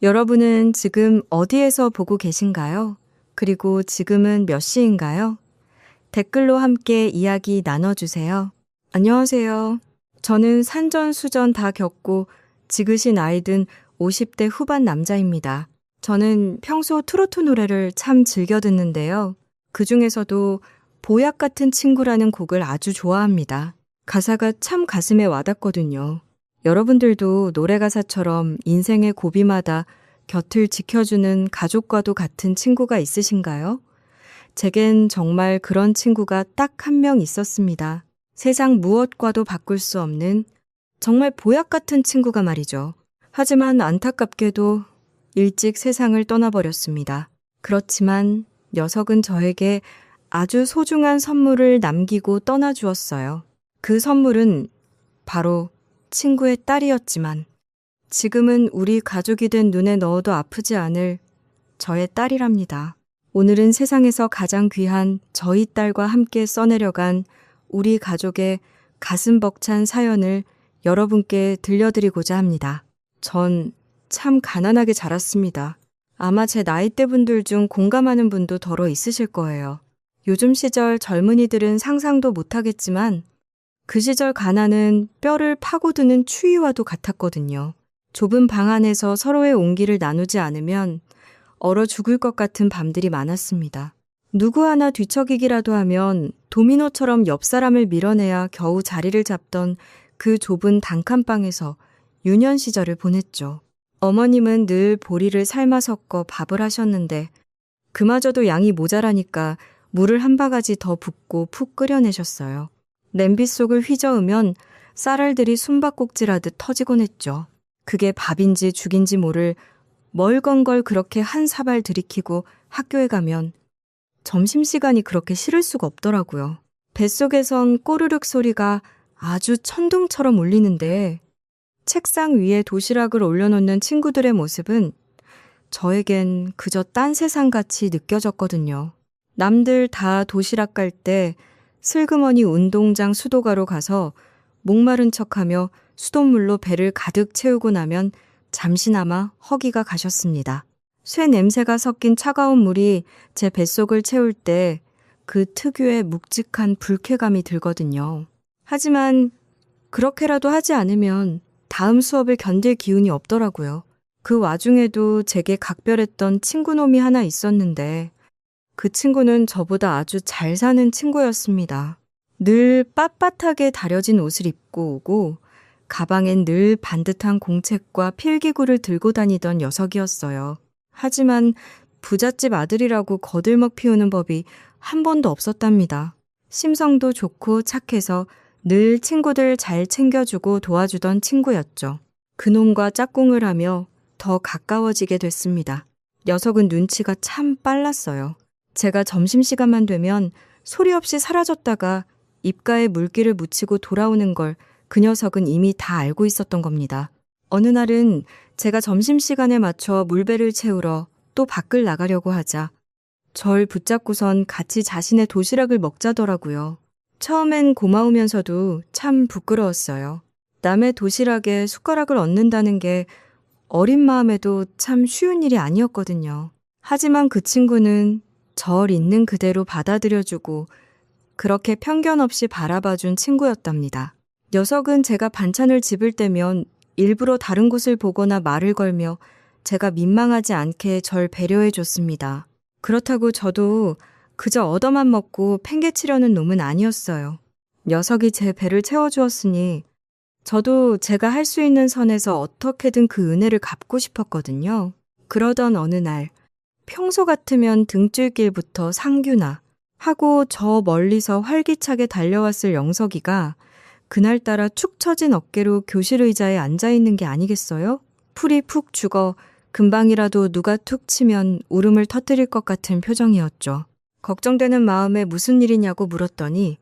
여러분은 지금 어디에서 보고 계신가요? 그리고 지금은 몇 시인가요? 댓글로 함께 이야기 나눠주세요. 안녕하세요. 저는 산전수전 다 겪고 지그시 나이 든 50대 후반 남자입니다. 저는 평소 트로트 노래를 참 즐겨 듣는데요. 그 중에서도 보약 같은 친구라는 곡을 아주 좋아합니다. 가사가 참 가슴에 와닿거든요. 여러분들도 노래 가사처럼 인생의 고비마다 곁을 지켜주는 가족과도 같은 친구가 있으신가요? 제겐 정말 그런 친구가 딱 한 명 있었습니다. 세상 무엇과도 바꿀 수 없는 정말 보약 같은 친구가 말이죠. 하지만 안타깝게도 일찍 세상을 떠나버렸습니다. 그렇지만 녀석은 저에게 아주 소중한 선물을 남기고 떠나주었어요. 그 선물은 바로 친구의 딸이었지만 지금은 우리 가족이 된 눈에 넣어도 아프지 않을 저의 딸이랍니다. 오늘은 세상에서 가장 귀한 저희 딸과 함께 써내려간 우리 가족의 가슴 벅찬 사연을 여러분께 들려드리고자 합니다. 전 참 가난하게 자랐습니다. 아마 제 나이대 분들 중 공감하는 분도 더러 있으실 거예요. 요즘 시절 젊은이들은 상상도 못하겠지만 그 시절 가난은 뼈를 파고드는 추위와도 같았거든요. 좁은 방 안에서 서로의 온기를 나누지 않으면 얼어 죽을 것 같은 밤들이 많았습니다. 누구 하나 뒤척이기라도 하면 도미노처럼 옆 사람을 밀어내야 겨우 자리를 잡던 그 좁은 단칸방에서 유년 시절을 보냈죠. 어머님은 늘 보리를 삶아 섞어 밥을 하셨는데 그마저도 양이 모자라니까 물을 한 바가지 더 붓고 푹 끓여내셨어요. 냄비 속을 휘저으면 쌀알들이 숨바꼭질하듯 터지곤 했죠. 그게 밥인지 죽인지 모를 멀건 걸 그렇게 한 사발 들이키고 학교에 가면 점심시간이 그렇게 싫을 수가 없더라고요. 뱃속에선 꼬르륵 소리가 아주 천둥처럼 울리는데 책상 위에 도시락을 올려놓는 친구들의 모습은 저에겐 그저 딴 세상같이 느껴졌거든요. 남들 다 도시락 갈 때 슬그머니 운동장 수도가로 가서 목마른 척하며 수돗물로 배를 가득 채우고 나면 잠시나마 허기가 가셨습니다. 쇠 냄새가 섞인 차가운 물이 제 뱃속을 채울 때 그 특유의 묵직한 불쾌감이 들거든요. 하지만 그렇게라도 하지 않으면 다음 수업을 견딜 기운이 없더라고요. 그 와중에도 제게 각별했던 친구놈이 하나 있었는데 그 친구는 저보다 아주 잘 사는 친구였습니다. 늘 빳빳하게 다려진 옷을 입고 오고 가방엔 늘 반듯한 공책과 필기구를 들고 다니던 녀석이었어요. 하지만 부잣집 아들이라고 거들먹 피우는 법이 한 번도 없었답니다. 심성도 좋고 착해서 늘 친구들 잘 챙겨주고 도와주던 친구였죠. 그놈과 짝꿍을 하며 더 가까워지게 됐습니다. 녀석은 눈치가 참 빨랐어요. 제가 점심시간만 되면 소리 없이 사라졌다가 입가에 물기를 묻히고 돌아오는 걸 그 녀석은 이미 다 알고 있었던 겁니다. 어느 날은 제가 점심시간에 맞춰 물배를 채우러 또 밖을 나가려고 하자 절 붙잡고선 같이 자신의 도시락을 먹자더라고요. 처음엔 고마우면서도 참 부끄러웠어요. 남의 도시락에 숟가락을 얹는다는 게 어린 마음에도 참 쉬운 일이 아니었거든요. 하지만 그 친구는 절 있는 그대로 받아들여주고 그렇게 편견 없이 바라봐준 친구였답니다. 녀석은 제가 반찬을 집을 때면 일부러 다른 곳을 보거나 말을 걸며 제가 민망하지 않게 절 배려해줬습니다. 그렇다고 저도 그저 얻어만 먹고 팽개치려는 놈은 아니었어요. 녀석이 제 배를 채워주었으니 저도 제가 할 수 있는 선에서 어떻게든 그 은혜를 갚고 싶었거든요. 그러던 어느 날 평소 같으면 등줄길부터 상규나 하고 저 멀리서 활기차게 달려왔을 영석이가 그날따라 축 처진 어깨로 교실 의자에 앉아있는 게 아니겠어요? 풀이 푹 죽어 금방이라도 누가 툭 치면 울음을 터뜨릴 것 같은 표정이었죠. 걱정되는 마음에 무슨 일이냐고 물었더니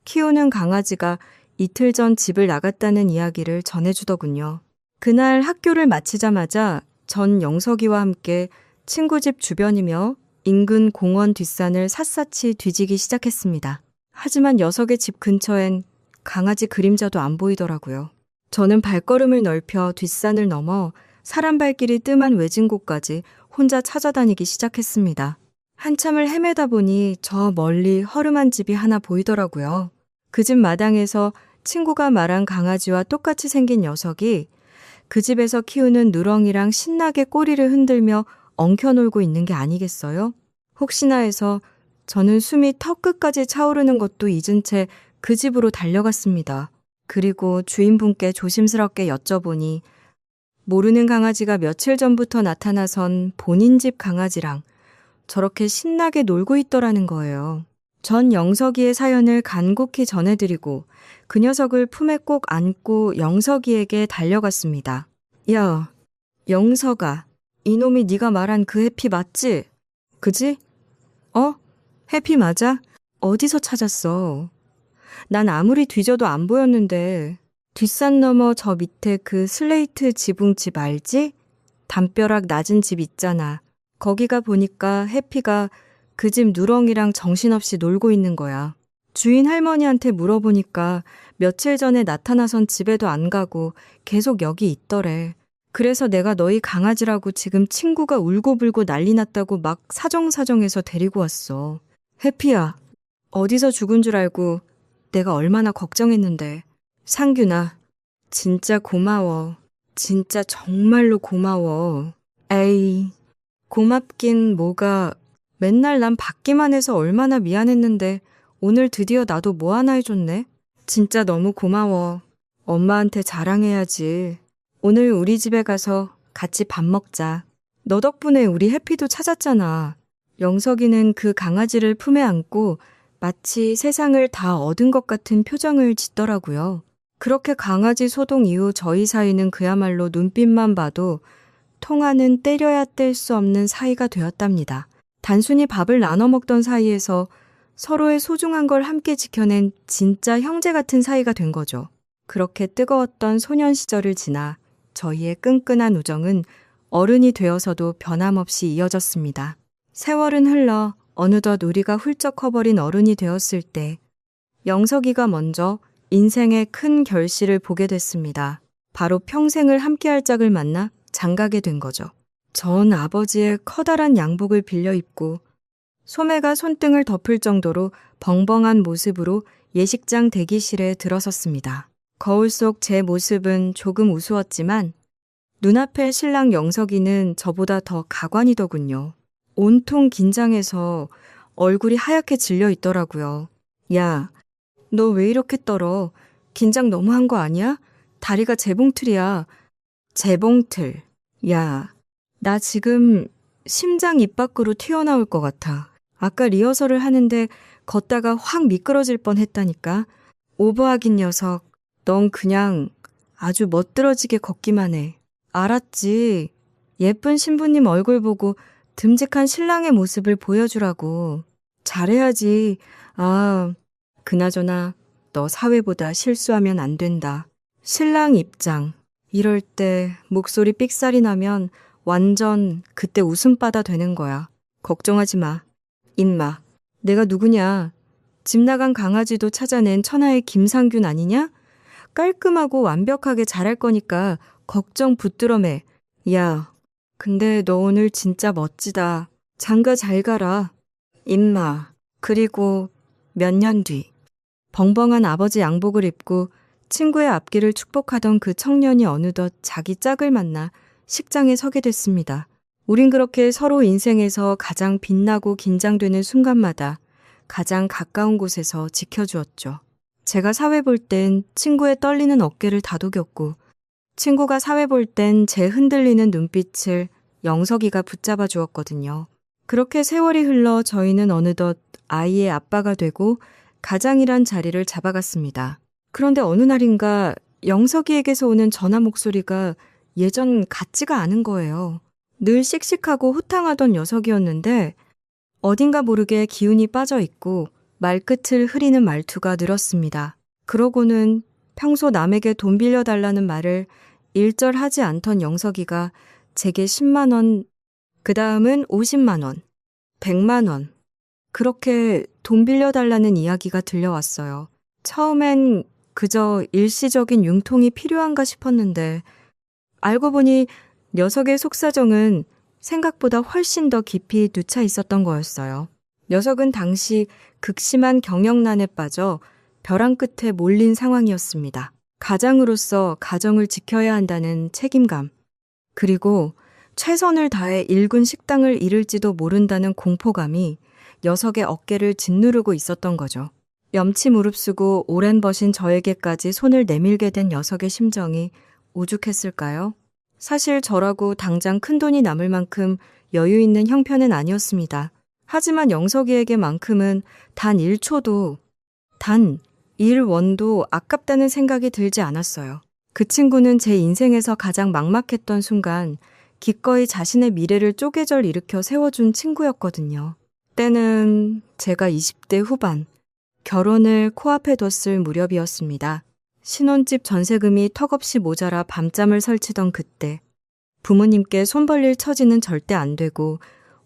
키우는 강아지가 이틀 전 집을 나갔다는 이야기를 전해주더군요. 그날 학교를 마치자마자 전 영석이와 함께 친구 집 주변이며 인근 공원 뒷산을 샅샅이 뒤지기 시작했습니다. 하지만 녀석의 집 근처엔 강아지 그림자도 안 보이더라고요. 저는 발걸음을 넓혀 뒷산을 넘어 사람 발길이 뜸한 외진 곳까지 혼자 찾아다니기 시작했습니다. 한참을 헤매다 보니 저 멀리 허름한 집이 하나 보이더라고요. 그 집 마당에서 친구가 말한 강아지와 똑같이 생긴 녀석이 그 집에서 키우는 누렁이랑 신나게 꼬리를 흔들며 엉켜놀고 있는 게 아니겠어요? 혹시나 해서 저는 숨이 턱끝까지 차오르는 것도 잊은 채 그 집으로 달려갔습니다. 그리고 주인분께 조심스럽게 여쭤보니 모르는 강아지가 며칠 전부터 나타나선 본인 집 강아지랑 저렇게 신나게 놀고 있더라는 거예요. 전 영석이의 사연을 간곡히 전해드리고 그 녀석을 품에 꼭 안고 영석이에게 달려갔습니다. 야, 영석아, 이놈이 네가 말한 그 해피 맞지? 그지? 해피 맞아? 어디서 찾았어? 난 아무리 뒤져도 안 보였는데 뒷산 너머 저 밑에 그 슬레이트 지붕집 알지? 담벼락 낮은 집 있잖아. 거기가 보니까 해피가 그 집 누렁이랑 정신없이 놀고 있는 거야. 주인 할머니한테 물어보니까 며칠 전에 나타나선 집에도 안 가고 계속 여기 있더래. 그래서 내가 너희 강아지라고 지금 친구가 울고불고 난리 났다고 막 사정사정해서 데리고 왔어. 해피야, 어디서 죽은 줄 알고 내가 얼마나 걱정했는데. 상균아, 진짜 고마워. 진짜 정말로 고마워. 에이, 고맙긴 뭐가, 맨날 난 받기만 해서 얼마나 미안했는데 오늘 드디어 나도 뭐 하나 해줬네. 진짜 너무 고마워. 엄마한테 자랑해야지. 오늘 우리 집에 가서 같이 밥 먹자. 너 덕분에 우리 해피도 찾았잖아. 영석이는 그 강아지를 품에 안고 마치 세상을 다 얻은 것 같은 표정을 짓더라고요. 그렇게 강아지 소동 이후 저희 사이는 그야말로 눈빛만 봐도 통하는 때려야 뗄 수 없는 사이가 되었답니다. 단순히 밥을 나눠 먹던 사이에서 서로의 소중한 걸 함께 지켜낸 진짜 형제 같은 사이가 된 거죠. 그렇게 뜨거웠던 소년 시절을 지나 저희의 끈끈한 우정은 어른이 되어서도 변함없이 이어졌습니다. 세월은 흘러 어느덧 우리가 훌쩍 커버린 어른이 되었을 때 영석이가 먼저 인생의 큰 결실을 보게 됐습니다. 바로 평생을 함께할 짝을 만나 장가게 된 거죠. 전 아버지의 커다란 양복을 빌려 입고 소매가 손등을 덮을 정도로 벙벙한 모습으로 예식장 대기실에 들어섰습니다. 거울 속 제 모습은 조금 우스웠지만 눈앞의 신랑 영석이는 저보다 더 가관이더군요. 온통 긴장해서 얼굴이 하얗게 질려 있더라고요. 야, 너 왜 이렇게 떨어? 긴장 너무 한 거 아니야? 다리가 재봉틀이야. 재봉틀. 야, 나 지금 심장 입 밖으로 튀어나올 것 같아. 아까 리허설을 하는데 걷다가 확 미끄러질 뻔했다니까. 오버하긴 녀석. 넌 그냥 아주 멋들어지게 걷기만 해. 알았지. 예쁜 신부님 얼굴 보고 듬직한 신랑의 모습을 보여주라고. 잘해야지. 아, 그나저나 너 사회보다 실수하면 안 된다. 신랑 입장. 이럴 때 목소리 삑살이 나면 완전 그때 웃음바다 되는 거야. 걱정하지 마. 임마, 내가 누구냐? 집 나간 강아지도 찾아낸 천하의 김상균 아니냐? 깔끔하고 완벽하게 잘할 거니까 걱정 붙들어 매. 야, 근데 너 오늘 진짜 멋지다. 장가 잘 가라. 임마. 그리고 몇 년 뒤 벙벙한 아버지 양복을 입고 친구의 앞길을 축복하던 그 청년이 어느덧 자기 짝을 만나 식장에 서게 됐습니다. 우린 그렇게 서로 인생에서 가장 빛나고 긴장되는 순간마다 가장 가까운 곳에서 지켜주었죠. 제가 사회 볼 땐 친구의 떨리는 어깨를 다독였고 친구가 사회 볼 땐 제 흔들리는 눈빛을 영석이가 붙잡아 주었거든요. 그렇게 세월이 흘러 저희는 어느덧 아이의 아빠가 되고 가장이란 자리를 잡아갔습니다. 그런데 어느 날인가 영석이에게서 오는 전화 목소리가 예전 같지가 않은 거예요. 늘 씩씩하고 호탕하던 녀석이었는데 어딘가 모르게 기운이 빠져 있고 말끝을 흐리는 말투가 늘었습니다. 그러고는 평소 남에게 돈 빌려달라는 말을 일절하지 않던 영석이가 제게 10만 원, 그 다음은 50만 원, 100만 원, 그렇게 돈 빌려달라는 이야기가 들려왔어요. 처음엔 그저 일시적인 융통이 필요한가 싶었는데 알고 보니 녀석의 속사정은 생각보다 훨씬 더 깊이 누차 있었던 거였어요. 녀석은 당시 극심한 경영난에 빠져 벼랑 끝에 몰린 상황이었습니다. 가장으로서 가정을 지켜야 한다는 책임감, 그리고 최선을 다해 일군 식당을 잃을지도 모른다는 공포감이 녀석의 어깨를 짓누르고 있었던 거죠. 염치 무릅쓰고 오랜 벗인 저에게까지 손을 내밀게 된 녀석의 심정이 오죽했을까요? 사실 저라고 당장 큰돈이 남을 만큼 여유 있는 형편은 아니었습니다. 하지만 영석이에게만큼은 단 1초도, 단 1원도 아깝다는 생각이 들지 않았어요. 그 친구는 제 인생에서 가장 막막했던 순간 기꺼이 자신의 미래를 쪼개절 일으켜 세워준 친구였거든요. 때는 제가 20대 후반, 결혼을 코앞에 뒀을 무렵이었습니다. 신혼집 전세금이 턱없이 모자라 밤잠을 설치던 그때 부모님께 손 벌릴 처지는 절대 안 되고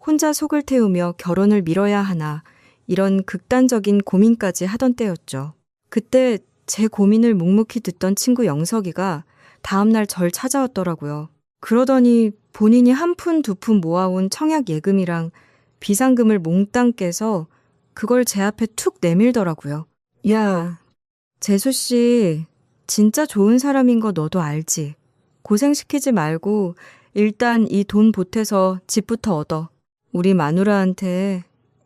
혼자 속을 태우며 결혼을 미뤄야 하나 이런 극단적인 고민까지 하던 때였죠. 그때 제 고민을 묵묵히 듣던 친구 영석이가 다음날 절 찾아왔더라고요. 그러더니 본인이 한 푼 두 푼 모아온 청약 예금이랑 비상금을 몽땅 깨서 그걸 제 앞에 툭 내밀더라고요. 야, 재수 씨 진짜 좋은 사람인 거 너도 알지? 고생시키지 말고 일단 이 돈 보태서 집부터 얻어. 우리 마누라한테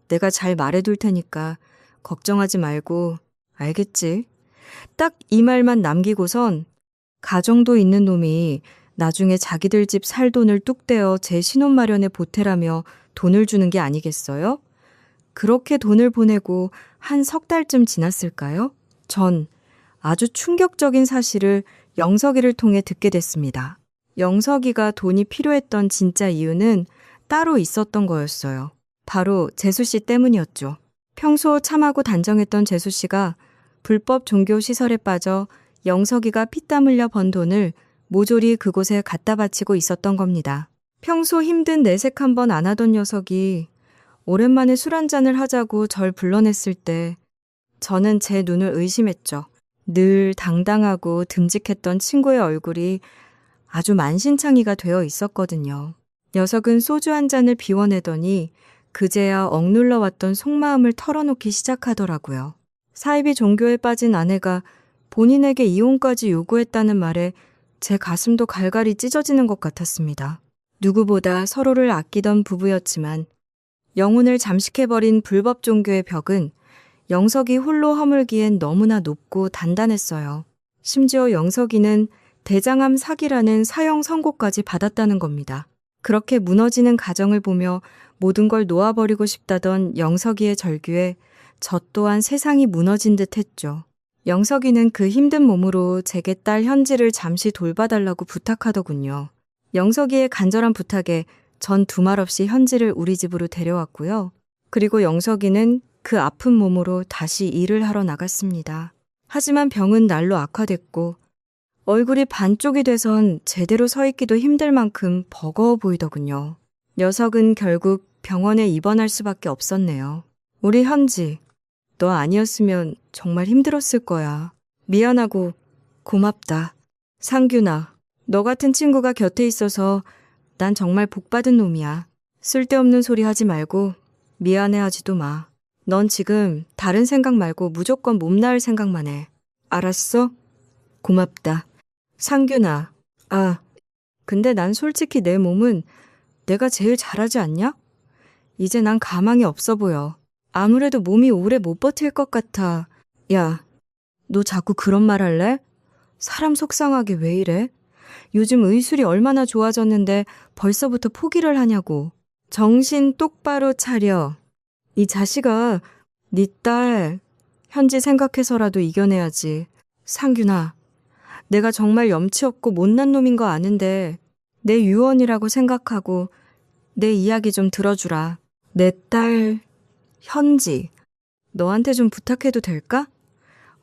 내가 잘 말해둘 테니까 걱정하지 말고, 알겠지? 딱 이 말만 남기고선 가정도 있는 놈이 나중에 자기들 집 살 돈을 뚝 떼어 제 신혼 마련에 보태라며 돈을 주는 게 아니겠어요? 그렇게 돈을 보내고 한 석 달쯤 지났을까요? 전 아주 충격적인 사실을 영석이를 통해 듣게 됐습니다. 영석이가 돈이 필요했던 진짜 이유는 따로 있었던 거였어요. 바로 재수 씨 때문이었죠. 평소 참하고 단정했던 재수 씨가 불법 종교 시설에 빠져 영석이가 피땀 흘려 번 돈을 모조리 그곳에 갖다 바치고 있었던 겁니다. 평소 힘든 내색 한 번 안 하던 녀석이 오랜만에 술 한잔을 하자고 절 불러냈을 때 저는 제 눈을 의심했죠. 늘 당당하고 듬직했던 친구의 얼굴이 아주 만신창이가 되어 있었거든요. 녀석은 소주 한 잔을 비워내더니 그제야 억눌러 왔던 속마음을 털어놓기 시작하더라고요. 사이비 종교에 빠진 아내가 본인에게 이혼까지 요구했다는 말에 제 가슴도 갈갈이 찢어지는 것 같았습니다. 누구보다 서로를 아끼던 부부였지만 영혼을 잠식해버린 불법 종교의 벽은 영석이 홀로 허물기엔 너무나 높고 단단했어요. 심지어 영석이는 대장암 사기라는 사형 선고까지 받았다는 겁니다. 그렇게 무너지는 가정을 보며 모든 걸 놓아버리고 싶다던 영석이의 절규에 저 또한 세상이 무너진 듯 했죠. 영석이는 그 힘든 몸으로 제게 딸 현지를 잠시 돌봐달라고 부탁하더군요. 영석이의 간절한 부탁에 전 두말 없이 현지를 우리 집으로 데려왔고요. 그리고 영석이는 그 아픈 몸으로 다시 일을 하러 나갔습니다. 하지만 병은 날로 악화됐고 얼굴이 반쪽이 돼선 제대로 서 있기도 힘들 만큼 버거워 보이더군요. 녀석은 결국 병원에 입원할 수밖에 없었네요. 우리 현지, 너 아니었으면 정말 힘들었을 거야. 미안하고 고맙다. 상균아, 너 같은 친구가 곁에 있어서 난 정말 복받은 놈이야. 쓸데없는 소리 하지 말고 미안해하지도 마. 넌 지금 다른 생각 말고 무조건 몸 나을 생각만 해. 알았어? 고맙다. 상균아, 근데 난 솔직히 내 몸은 내가 제일 잘하지 않냐? 이제 난 가망이 없어 보여. 아무래도 몸이 오래 못 버틸 것 같아. 야, 너 자꾸 그런 말 할래? 사람 속상하게 왜 이래? 요즘 의술이 얼마나 좋아졌는데 벌써부터 포기를 하냐고. 정신 똑바로 차려. 이 자식아, 네 딸 현지 생각해서라도 이겨내야지. 상균아, 내가 정말 염치 없고 못난 놈인 거 아는데 내 유언이라고 생각하고 내 이야기 좀 들어주라. 내 딸 현지, 너한테 좀 부탁해도 될까?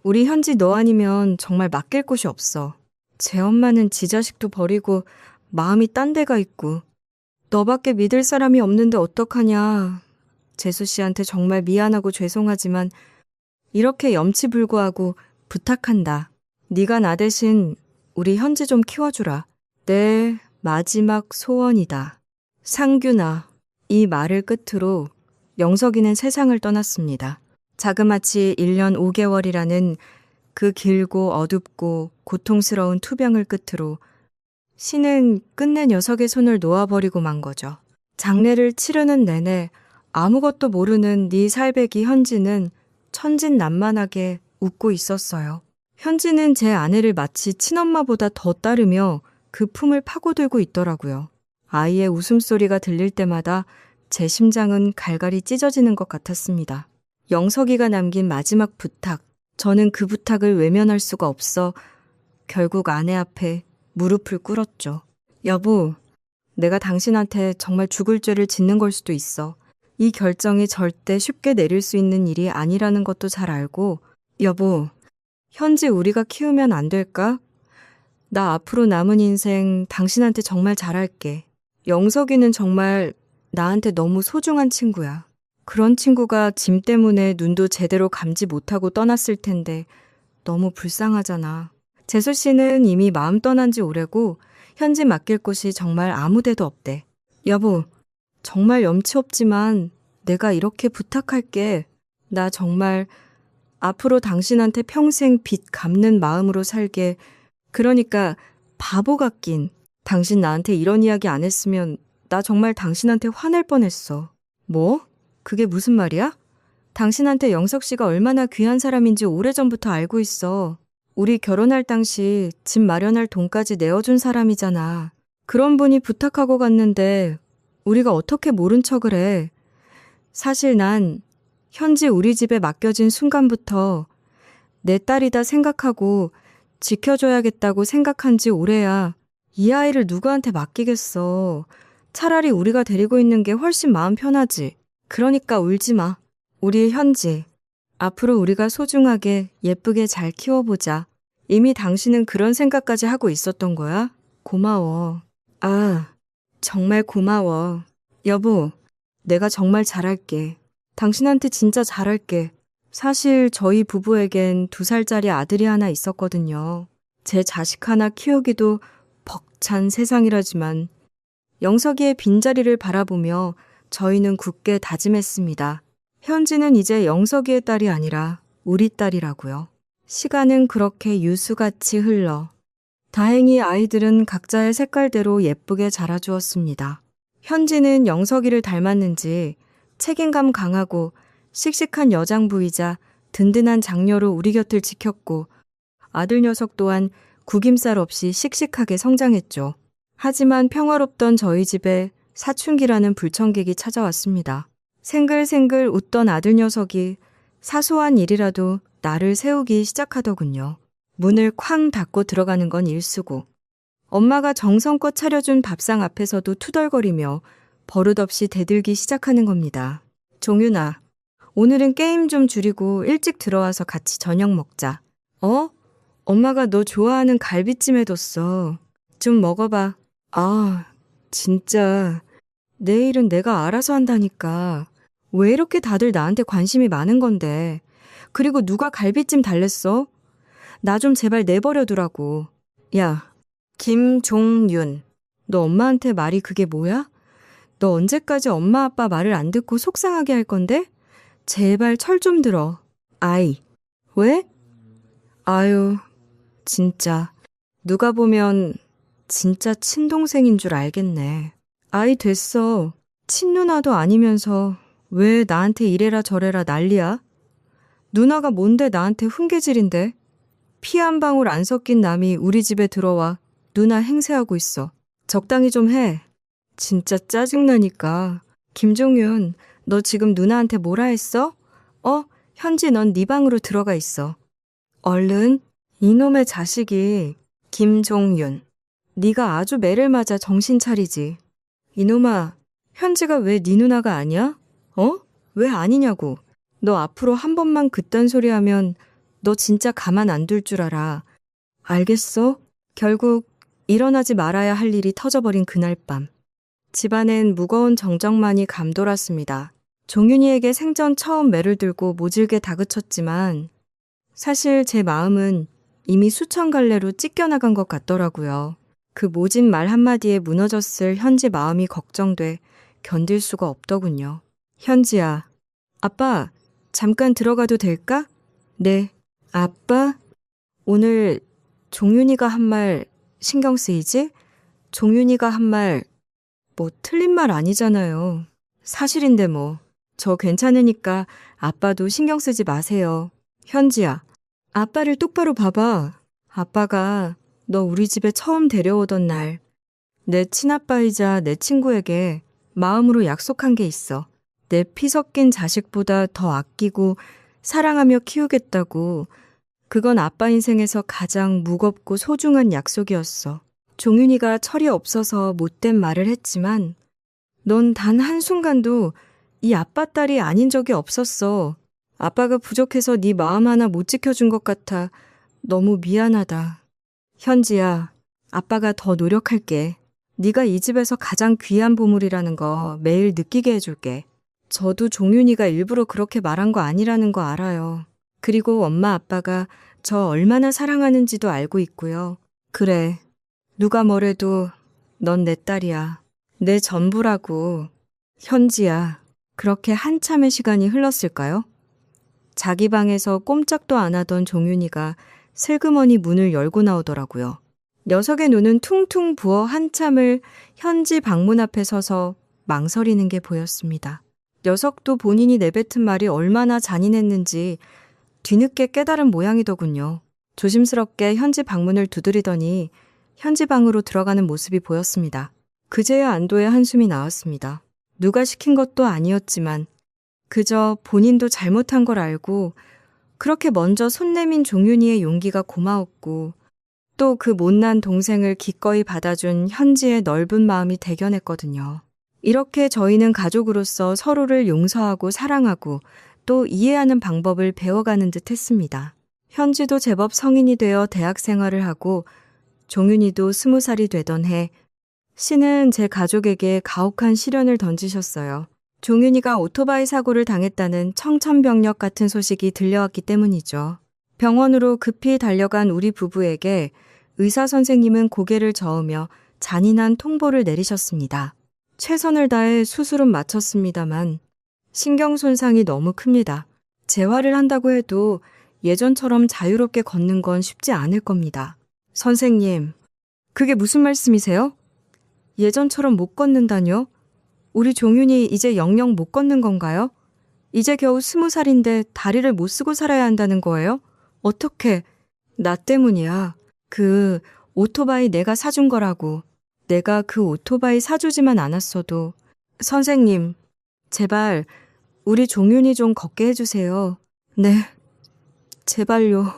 우리 현지 너 아니면 정말 맡길 곳이 없어. 제 엄마는 지 자식도 버리고 마음이 딴 데가 있고 너밖에 믿을 사람이 없는데 어떡하냐. 재수 씨한테 정말 미안하고 죄송하지만 이렇게 염치불구하고 부탁한다. 네가 나 대신 우리 현지 좀 키워주라. 네, 마지막 소원이다. 상균아. 이 말을 끝으로 영석이는 세상을 떠났습니다. 자그마치 1년 5개월이라는 그 길고 어둡고 고통스러운 투병을 끝으로 신은 끝내 녀석의 손을 놓아버리고 만 거죠. 장례를 치르는 내내 아무것도 모르는 네 살배기 현지는 천진난만하게 웃고 있었어요. 현지는 제 아내를 마치 친엄마보다 더 따르며 그 품을 파고들고 있더라고요. 아이의 웃음소리가 들릴 때마다 제 심장은 갈갈이 찢어지는 것 같았습니다. 영석이가 남긴 마지막 부탁. 저는 그 부탁을 외면할 수가 없어 결국 아내 앞에 무릎을 꿇었죠. 여보, 내가 당신한테 정말 죽을 죄를 짓는 걸 수도 있어. 이 결정이 절대 쉽게 내릴 수 있는 일이 아니라는 것도 잘 알고, 여보, 현지 우리가 키우면 안 될까? 나 앞으로 남은 인생 당신한테 정말 잘할게. 영석이는 정말 나한테 너무 소중한 친구야. 그런 친구가 짐 때문에 눈도 제대로 감지 못하고 떠났을 텐데 너무 불쌍하잖아. 재수 씨는 이미 마음 떠난 지 오래고 현지 맡길 곳이 정말 아무 데도 없대. 여보, 정말 염치 없지만 내가 이렇게 부탁할게. 나 정말 앞으로 당신한테 평생 빚 갚는 마음으로 살게. 그러니까 바보 같긴. 당신 나한테 이런 이야기 안 했으면 나 정말 당신한테 화낼 뻔했어. 뭐? 그게 무슨 말이야? 당신한테 영석 씨가 얼마나 귀한 사람인지 오래전부터 알고 있어. 우리 결혼할 당시 집 마련할 돈까지 내어준 사람이잖아. 그런 분이 부탁하고 갔는데 우리가 어떻게 모른 척을 해. 사실 난 현지 우리 집에 맡겨진 순간부터 내 딸이다 생각하고 지켜줘야겠다고 생각한 지 오래야. 이 아이를 누구한테 맡기겠어. 차라리 우리가 데리고 있는 게 훨씬 마음 편하지. 그러니까 울지 마. 우리 현지. 앞으로 우리가 소중하게 예쁘게 잘 키워보자. 이미 당신은 그런 생각까지 하고 있었던 거야? 고마워. 아, 정말 고마워. 여보, 내가 정말 잘할게. 당신한테 진짜 잘할게. 사실 저희 부부에겐 2살짜리 아들이 하나 있었거든요. 제 자식 하나 키우기도 벅찬 세상이라지만 영석이의 빈자리를 바라보며 저희는 굳게 다짐했습니다. 현지는 이제 영석이의 딸이 아니라 우리 딸이라고요. 시간은 그렇게 유수같이 흘러 다행히 아이들은 각자의 색깔대로 예쁘게 자라주었습니다. 현지는 영석이를 닮았는지 책임감 강하고 씩씩한 여장부이자 든든한 장녀로 우리 곁을 지켰고 아들 녀석 또한 구김살 없이 씩씩하게 성장했죠. 하지만 평화롭던 저희 집에 사춘기라는 불청객이 찾아왔습니다. 생글생글 웃던 아들 녀석이 사소한 일이라도 나를 세우기 시작하더군요. 문을 쾅 닫고 들어가는 건 일수고 엄마가 정성껏 차려준 밥상 앞에서도 투덜거리며 버릇없이 대들기 시작하는 겁니다. 종윤아, 오늘은 게임 좀 줄이고 일찍 들어와서 같이 저녁 먹자. 어? 엄마가 너 좋아하는 갈비찜 해뒀어. 좀 먹어봐. 아, 진짜 내일은 내가 알아서 한다니까. 왜 이렇게 다들 나한테 관심이 많은 건데. 그리고 누가 갈비찜 달랬어? 나 좀 제발 내버려 두라고. 야, 김종윤. 너 엄마한테 말이 그게 뭐야? 너 언제까지 엄마 아빠 말을 안 듣고 속상하게 할 건데? 제발 철 좀 들어. 아이. 왜? 아유, 진짜. 누가 보면 진짜 친동생인 줄 알겠네. 아이 됐어. 친누나도 아니면서 왜 나한테 이래라 저래라 난리야? 누나가 뭔데 나한테 훈계질인데? 피 한 방울 안 섞인 남이 우리 집에 들어와 누나 행세하고 있어. 적당히 좀 해. 진짜 짜증나니까. 김종윤, 너 지금 누나한테 뭐라 했어? 현지 넌 네 방으로 들어가 있어. 얼른. 이놈의 자식이. 김종윤, 네가 아주 매를 맞아 정신 차리지. 이놈아, 현지가 왜 네 누나가 아니야? 왜 아니냐고. 너 앞으로 한 번만 그딴 소리 하면 너 진짜 가만 안 둘 줄 알아. 알겠어? 결국 일어나지 말아야 할 일이 터져버린 그날 밤. 집안엔 무거운 정적만이 감돌았습니다. 종윤이에게 생전 처음 매를 들고 모질게 다그쳤지만 사실 제 마음은 이미 수천 갈래로 찢겨나간 것 같더라고요. 그 모진 말 한마디에 무너졌을 현지 마음이 걱정돼 견딜 수가 없더군요. 현지야, 아빠, 잠깐 들어가도 될까? 네. 아빠? 오늘 종윤이가 한 말 신경 쓰이지? 종윤이가 한 말, 뭐 틀린 말 아니잖아요. 사실인데 뭐. 저 괜찮으니까 아빠도 신경 쓰지 마세요. 현지야, 아빠를 똑바로 봐봐. 아빠가 너 우리 집에 처음 데려오던 날, 내 친아빠이자 내 친구에게 마음으로 약속한 게 있어. 내 피 섞인 자식보다 더 아끼고 사랑하며 키우겠다고. 그건 아빠 인생에서 가장 무겁고 소중한 약속이었어. 종윤이가 철이 없어서 못된 말을 했지만 넌 단 한순간도 이 아빠 딸이 아닌 적이 없었어. 아빠가 부족해서 네 마음 하나 못 지켜준 것 같아. 너무 미안하다. 현지야, 아빠가 더 노력할게. 네가 이 집에서 가장 귀한 보물이라는 거 매일 느끼게 해줄게. 저도 종윤이가 일부러 그렇게 말한 거 아니라는 거 알아요. 그리고 엄마 아빠가 저 얼마나 사랑하는지도 알고 있고요. 그래, 누가 뭐래도 넌 내 딸이야. 내 전부라고. 현지야, 그렇게 한참의 시간이 흘렀을까요? 자기 방에서 꼼짝도 안 하던 종윤이가 슬그머니 문을 열고 나오더라고요. 녀석의 눈은 퉁퉁 부어 한참을 현지 방문 앞에 서서 망설이는 게 보였습니다. 녀석도 본인이 내뱉은 말이 얼마나 잔인했는지 뒤늦게 깨달은 모양이더군요. 조심스럽게 현지 방문을 두드리더니 현지 방으로 들어가는 모습이 보였습니다. 그제야 안도의 한숨이 나왔습니다. 누가 시킨 것도 아니었지만 그저 본인도 잘못한 걸 알고 그렇게 먼저 손 내민 종윤이의 용기가 고마웠고 또 그 못난 동생을 기꺼이 받아준 현지의 넓은 마음이 대견했거든요. 이렇게 저희는 가족으로서 서로를 용서하고 사랑하고 또 이해하는 방법을 배워가는 듯 했습니다. 현지도 제법 성인이 되어 대학 생활을 하고 종윤이도 20살이 되던 해 신은 제 가족에게 가혹한 시련을 던지셨어요. 종윤이가 오토바이 사고를 당했다는 청천벽력 같은 소식이 들려왔기 때문이죠. 병원으로 급히 달려간 우리 부부에게 의사 선생님은 고개를 저으며 잔인한 통보를 내리셨습니다. 최선을 다해 수술은 마쳤습니다만 신경 손상이 너무 큽니다. 재활을 한다고 해도 예전처럼 자유롭게 걷는 건 쉽지 않을 겁니다. 선생님, 그게 무슨 말씀이세요? 예전처럼 못 걷는다뇨? 우리 종윤이 이제 영영 못 걷는 건가요? 이제 겨우 20살인데 다리를 못 쓰고 살아야 한다는 거예요? 어떻게? 나 때문이야. 그 오토바이 내가 사준 거라고. 내가 그 오토바이 사주지만 않았어도. 선생님, 제발 우리 종윤이 좀 걷게 해주세요. 네, 제발요.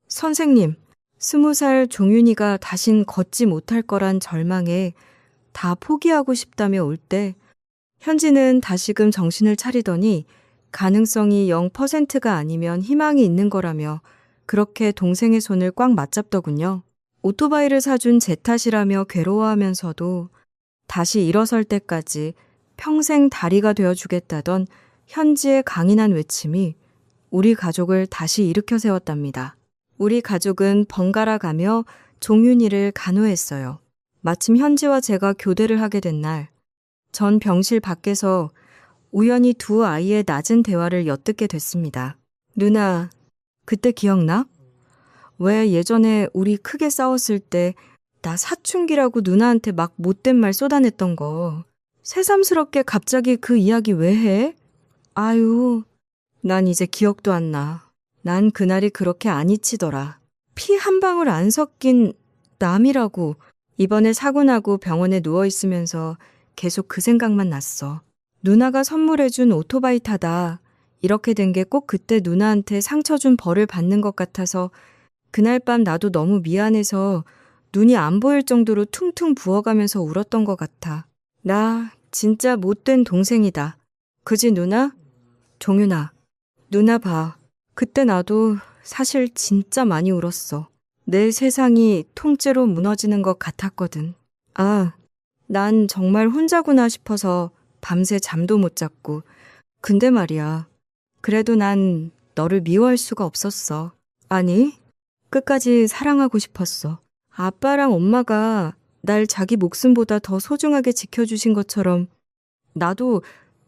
선생님, 20살 종윤이가 다신 걷지 못할 거란 절망에 다 포기하고 싶다며 올 때 현지는 다시금 정신을 차리더니 가능성이 0%가 아니면 희망이 있는 거라며 그렇게 동생의 손을 꽉 맞잡더군요. 오토바이를 사준 제 탓이라며 괴로워하면서도 다시 일어설 때까지 평생 다리가 되어주겠다던 현지의 강인한 외침이 우리 가족을 다시 일으켜 세웠답니다. 우리 가족은 번갈아 가며 종윤이를 간호했어요. 마침 현지와 제가 교대를 하게 된 날, 전 병실 밖에서 우연히 두 아이의 낮은 대화를 엿듣게 됐습니다. 누나, 그때 기억나? 왜 예전에 우리 크게 싸웠을 때 나 사춘기라고 누나한테 막 못된 말 쏟아냈던 거 새삼스럽게 갑자기 그 이야기 왜 해? 아유, 난 이제 기억도 안 나. 난 그날이 그렇게 안 잊히더라. 피 한 방울 안 섞인 남이라고. 이번에 사고 나고 병원에 누워있으면서 계속 그 생각만 났어. 누나가 선물해준 오토바이 타다. 이렇게 된 게 꼭 그때 누나한테 상처 준 벌을 받는 것 같아서 그날 밤 나도 너무 미안해서 눈이 안 보일 정도로 퉁퉁 부어가면서 울었던 것 같아. 나 진짜 못된 동생이다. 그지 누나? 종윤아, 누나 봐. 그때 나도 사실 진짜 많이 울었어. 내 세상이 통째로 무너지는 것 같았거든. 아, 난 정말 혼자구나 싶어서 밤새 잠도 못 잤고. 근데 말이야. 그래도 난 너를 미워할 수가 없었어. 아니, 끝까지 사랑하고 싶었어. 아빠랑 엄마가 날 자기 목숨보다 더 소중하게 지켜주신 것처럼 나도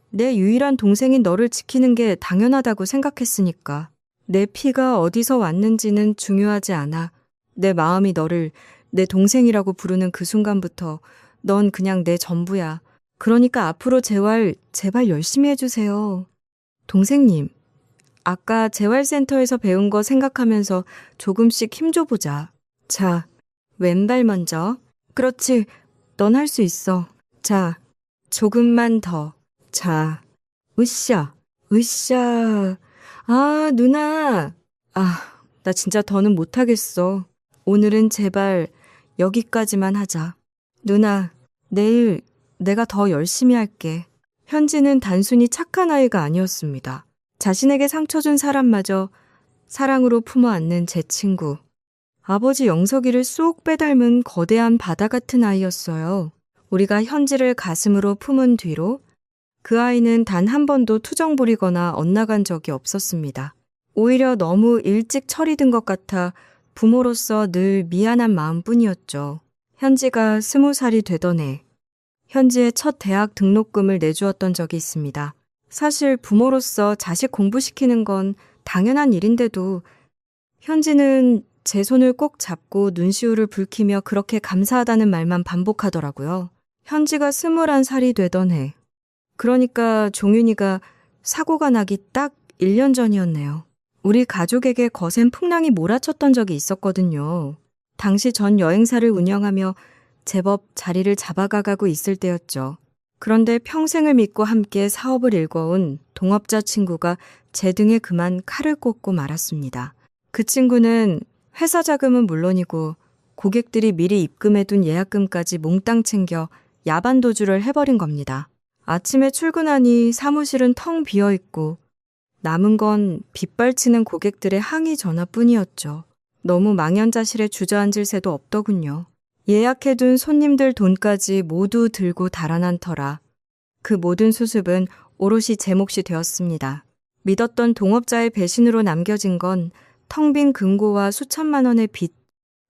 내 유일한 동생인 너를 지키는 게 당연하다고 생각했으니까. 내 피가 어디서 왔는지는 중요하지 않아. 내 마음이 너를 내 동생이라고 부르는 그 순간부터 넌 그냥 내 전부야. 그러니까 앞으로 재활 제발 열심히 해주세요. 동생님, 아까 재활센터에서 배운 거 생각하면서 조금씩 힘줘보자. 자, 왼발 먼저. 그렇지, 넌 할 수 있어. 자, 조금만 더. 자, 으쌰, 으쌰. 아, 누나. 아, 나 진짜 더는 못하겠어. 오늘은 제발 여기까지만 하자. 누나, 내일 내가 더 열심히 할게. 현지는 단순히 착한 아이가 아니었습니다. 자신에게 상처 준 사람마저 사랑으로 품어 안는 제 친구. 아버지 영석이를 쏙 빼닮은 거대한 바다 같은 아이였어요. 우리가 현지를 가슴으로 품은 뒤로 그 아이는 단 한 번도 투정 부리거나 엇나간 적이 없었습니다. 오히려 너무 일찍 철이 든 것 같아 부모로서 늘 미안한 마음뿐이었죠. 현지가 20살이 되던 해, 현지의 첫 대학 등록금을 내주었던 적이 있습니다. 사실 부모로서 자식 공부시키는 건 당연한 일인데도 현지는 제 손을 꼭 잡고 눈시울을 붉히며 그렇게 감사하다는 말만 반복하더라고요. 현지가 21살이 되던 해, 그러니까 종윤이가 사고가 나기 딱 1년 전이었네요. 우리 가족에게 거센 풍랑이 몰아쳤던 적이 있었거든요. 당시 전 여행사를 운영하며 제법 자리를 잡아가고 있을 때였죠. 그런데 평생을 믿고 함께 사업을 일궈온 동업자 친구가 제 등에 그만 칼을 꽂고 말았습니다. 그 친구는 회사 자금은 물론이고 고객들이 미리 입금해둔 예약금까지 몽땅 챙겨 야반도주를 해버린 겁니다. 아침에 출근하니 사무실은 텅 비어있고 남은 건 빗발치는 고객들의 항의 전화뿐이었죠. 너무 망연자실에 주저앉을 새도 없더군요. 예약해둔 손님들 돈까지 모두 들고 달아난 터라 그 모든 수습은 오롯이 제 몫이 되었습니다. 믿었던 동업자의 배신으로 남겨진 건 텅 빈 금고와 수천만 원의 빚,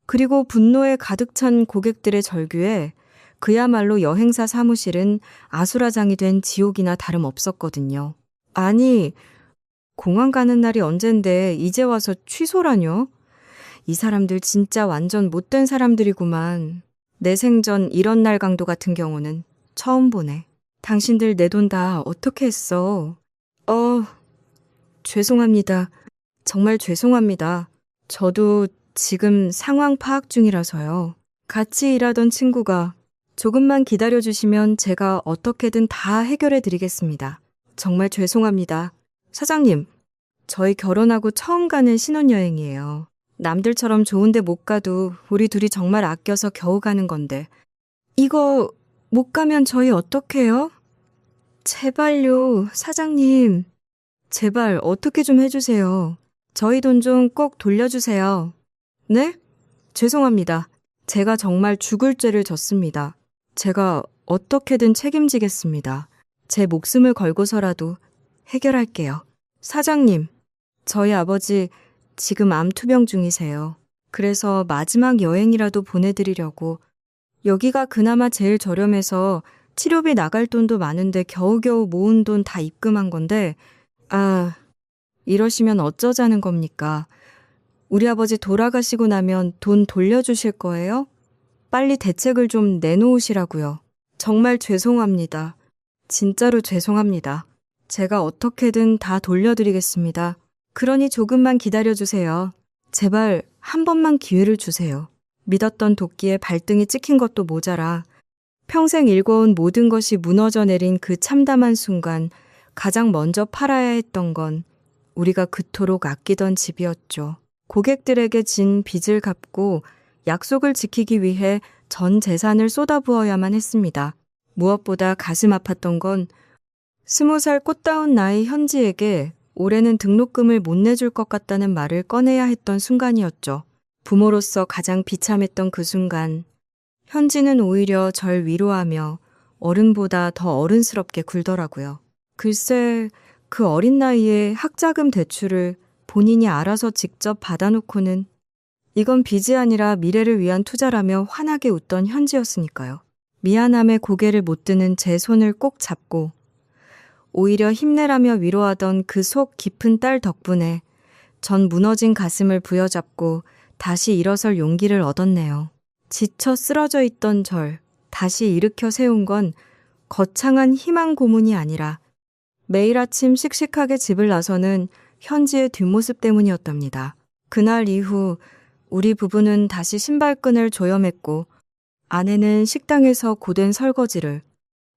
그리고 분노에 가득 찬 고객들의 절규에 그야말로 여행사 사무실은 아수라장이 된 지옥이나 다름없었거든요. 아니, 공항 가는 날이 언젠데 이제 와서 취소라뇨? 이 사람들 진짜 완전 못된 사람들이구만. 내 생전 이런 날 강도 같은 경우는 처음 보네. 당신들 내 돈 다 어떻게 했어? 죄송합니다. 정말 죄송합니다. 저도 지금 상황 파악 중이라서요. 같이 일하던 친구가 조금만 기다려주시면 제가 어떻게든 다 해결해 드리겠습니다. 정말 죄송합니다. 사장님, 저희 결혼하고 처음 가는 신혼여행이에요. 남들처럼 좋은데 못 가도 우리 둘이 정말 아껴서 겨우 가는 건데 이거 못 가면 저희 어떡해요? 제발요, 사장님. 제발 어떻게 좀 해주세요. 저희 돈 좀 꼭 돌려주세요. 네? 죄송합니다. 제가 정말 죽을 죄를 졌습니다. 제가 어떻게든 책임지겠습니다. 제 목숨을 걸고서라도 해결할게요. 사장님, 저희 아버지 지금 암 투병 중이세요. 그래서 마지막 여행이라도 보내드리려고 여기가 그나마 제일 저렴해서 치료비 나갈 돈도 많은데 겨우겨우 모은 돈 다 입금한 건데 이러시면 어쩌자는 겁니까? 우리 아버지 돌아가시고 나면 돈 돌려주실 거예요? 빨리 대책을 좀 내놓으시라고요. 정말 죄송합니다. 진짜로 죄송합니다. 제가 어떻게든 다 돌려드리겠습니다. 그러니 조금만 기다려주세요. 제발 한 번만 기회를 주세요. 믿었던 도끼에 발등이 찍힌 것도 모자라 평생 일궈온 모든 것이 무너져 내린 그 참담한 순간 가장 먼저 팔아야 했던 건 우리가 그토록 아끼던 집이었죠. 고객들에게 진 빚을 갚고 약속을 지키기 위해 전 재산을 쏟아부어야만 했습니다. 무엇보다 가슴 아팠던 건 20살 꽃다운 나이 현지에게 올해는 등록금을 못 내줄 것 같다는 말을 꺼내야 했던 순간이었죠. 부모로서 가장 비참했던 그 순간, 현지는 오히려 절 위로하며 어른보다 더 어른스럽게 굴더라고요. 글쎄, 그 어린 나이에 학자금 대출을 본인이 알아서 직접 받아놓고는 이건 빚이 아니라 미래를 위한 투자라며 환하게 웃던 현지였으니까요. 미안함에 고개를 못 드는 제 손을 꼭 잡고 오히려 힘내라며 위로하던 그 속 깊은 딸 덕분에 전 무너진 가슴을 부여잡고 다시 일어설 용기를 얻었네요. 지쳐 쓰러져 있던 절 다시 일으켜 세운 건 거창한 희망 고문이 아니라 매일 아침 씩씩하게 집을 나서는 현지의 뒷모습 때문이었답니다. 그날 이후 우리 부부는 다시 신발끈을 조여맸고 아내는 식당에서 고된 설거지를,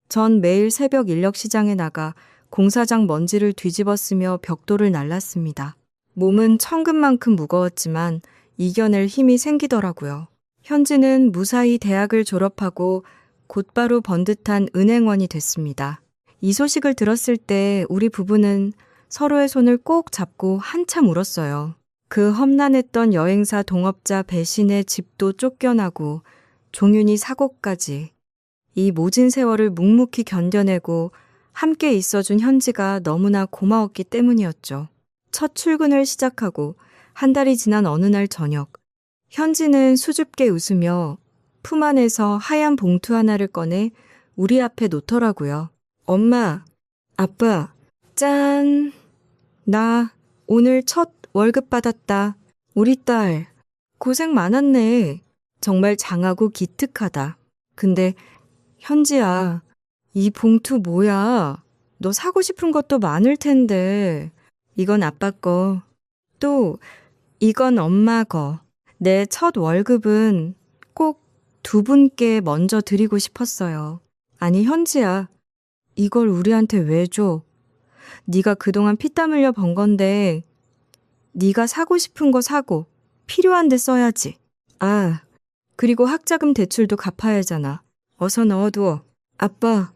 전 매일 새벽 인력시장에 나가 공사장 먼지를 뒤집어쓰며 벽돌을 날랐습니다. 몸은 천근만큼 무거웠지만 이겨낼 힘이 생기더라고요. 현지는 무사히 대학을 졸업하고 곧바로 번듯한 은행원이 됐습니다. 이 소식을 들었을 때 우리 부부는 서로의 손을 꼭 잡고 한참 울었어요. 그 험난했던 여행사 동업자 배신의 집도 쫓겨나고 종윤이 사고까지 이 모진 세월을 묵묵히 견뎌내고 함께 있어준 현지가 너무나 고마웠기 때문이었죠. 첫 출근을 시작하고 한 달이 지난 어느 날 저녁, 현지는 수줍게 웃으며 품 안에서 하얀 봉투 하나를 꺼내 우리 앞에 놓더라고요. 엄마, 아빠, 짠! 나 오늘 첫 월급 받았다. 우리 딸, 고생 많았네. 정말 장하고 기특하다. 근데 현지야, 이 봉투 뭐야? 너 사고 싶은 것도 많을 텐데. 이건 아빠 거. 또 이건 엄마 거. 내 첫 월급은 꼭 두 분께 먼저 드리고 싶었어요. 아니 현지야, 이걸 우리한테 왜 줘? 네가 그동안 피땀 흘려 번 건데 네가 사고 싶은 거 사고 필요한 데 써야지. 아, 그리고 학자금 대출도 갚아야 하잖아. 어서 넣어두어. 아빠,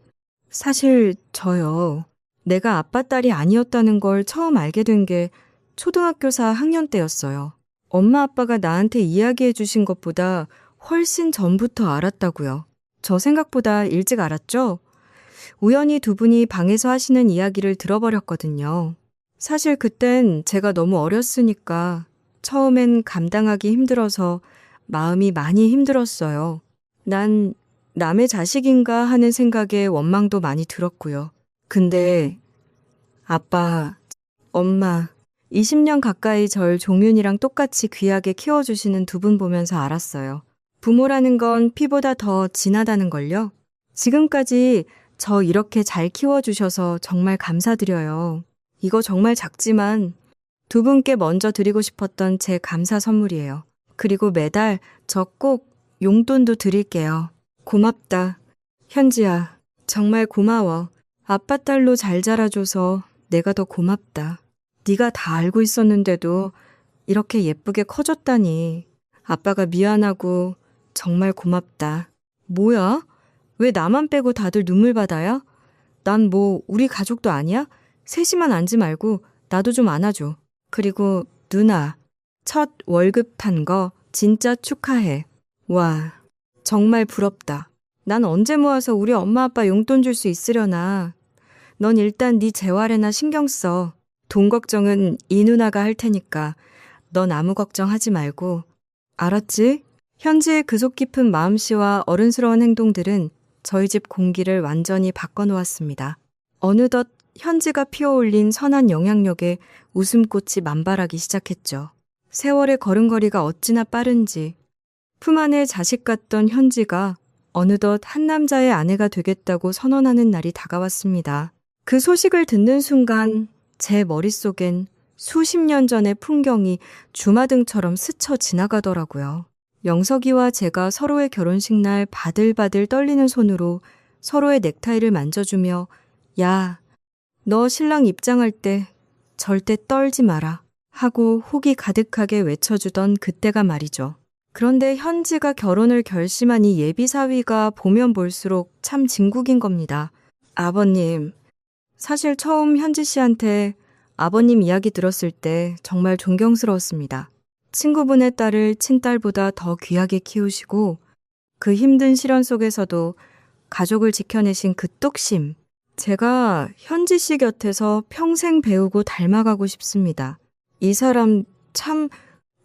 사실 저요. 내가 아빠 딸이 아니었다는 걸 처음 알게 된 게 초등학교 4학년 때였어요. 엄마 아빠가 나한테 이야기해 주신 것보다 훨씬 전부터 알았다고요. 저 생각보다 일찍 알았죠? 우연히 두 분이 방에서 하시는 이야기를 들어버렸거든요. 사실 그땐 제가 너무 어렸으니까 처음엔 감당하기 힘들어서 마음이 많이 힘들었어요. 난 남의 자식인가 하는 생각에 원망도 많이 들었고요. 근데 아빠, 엄마, 20년 가까이 절 종윤이랑 똑같이 귀하게 키워주시는 두 분 보면서 알았어요. 부모라는 건 피보다 더 진하다는 걸요. 지금까지 저 이렇게 잘 키워주셔서 정말 감사드려요. 이거 정말 작지만 두 분께 먼저 드리고 싶었던 제 감사 선물이에요. 그리고 매달 저 꼭 용돈도 드릴게요. 고맙다. 현지야, 정말 고마워. 아빠 딸로 잘 자라줘서 내가 더 고맙다. 네가 다 알고 있었는데도 이렇게 예쁘게 커졌다니. 아빠가 미안하고 정말 고맙다. 뭐야? 왜 나만 빼고 다들 눈물 받아요? 난 뭐 우리 가족도 아니야? 셋이만 앉지 말고 나도 좀 안아줘. 그리고 누나, 첫 월급 탄 거 진짜 축하해. 와, 정말 부럽다. 난 언제 모아서 우리 엄마 아빠 용돈 줄 수 있으려나. 넌 일단 네 재활에나 신경 써. 돈 걱정은 이 누나가 할 테니까 넌 아무 걱정하지 말고. 알았지? 현지의 그 속 깊은 마음씨와 어른스러운 행동들은 저희 집 공기를 완전히 바꿔놓았습니다. 어느덧 현지가 피어올린 선한 영향력에 웃음꽃이 만발하기 시작했죠. 세월의 걸음걸이가 어찌나 빠른지 품 안에 자식 같던 현지가 어느덧 한 남자의 아내가 되겠다고 선언하는 날이 다가왔습니다. 그 소식을 듣는 순간 제 머릿속엔 수십 년 전의 풍경이 주마등처럼 스쳐 지나가더라고요. 영석이와 제가 서로의 결혼식 날 바들바들 떨리는 손으로 서로의 넥타이를 만져주며 야, 너 신랑 입장할 때 절대 떨지 마라 하고 호기 가득하게 외쳐주던 그때가 말이죠. 그런데 현지가 결혼을 결심한 이 예비사위가 보면 볼수록 참 진국인 겁니다. 아버님, 사실 처음 현지 씨한테 아버님 이야기 들었을 때 정말 존경스러웠습니다. 친구분의 딸을 친딸보다 더 귀하게 키우시고 그 힘든 시련 속에서도 가족을 지켜내신 그 뚝심. 제가 현지 씨 곁에서 평생 배우고 닮아가고 싶습니다. 이 사람 참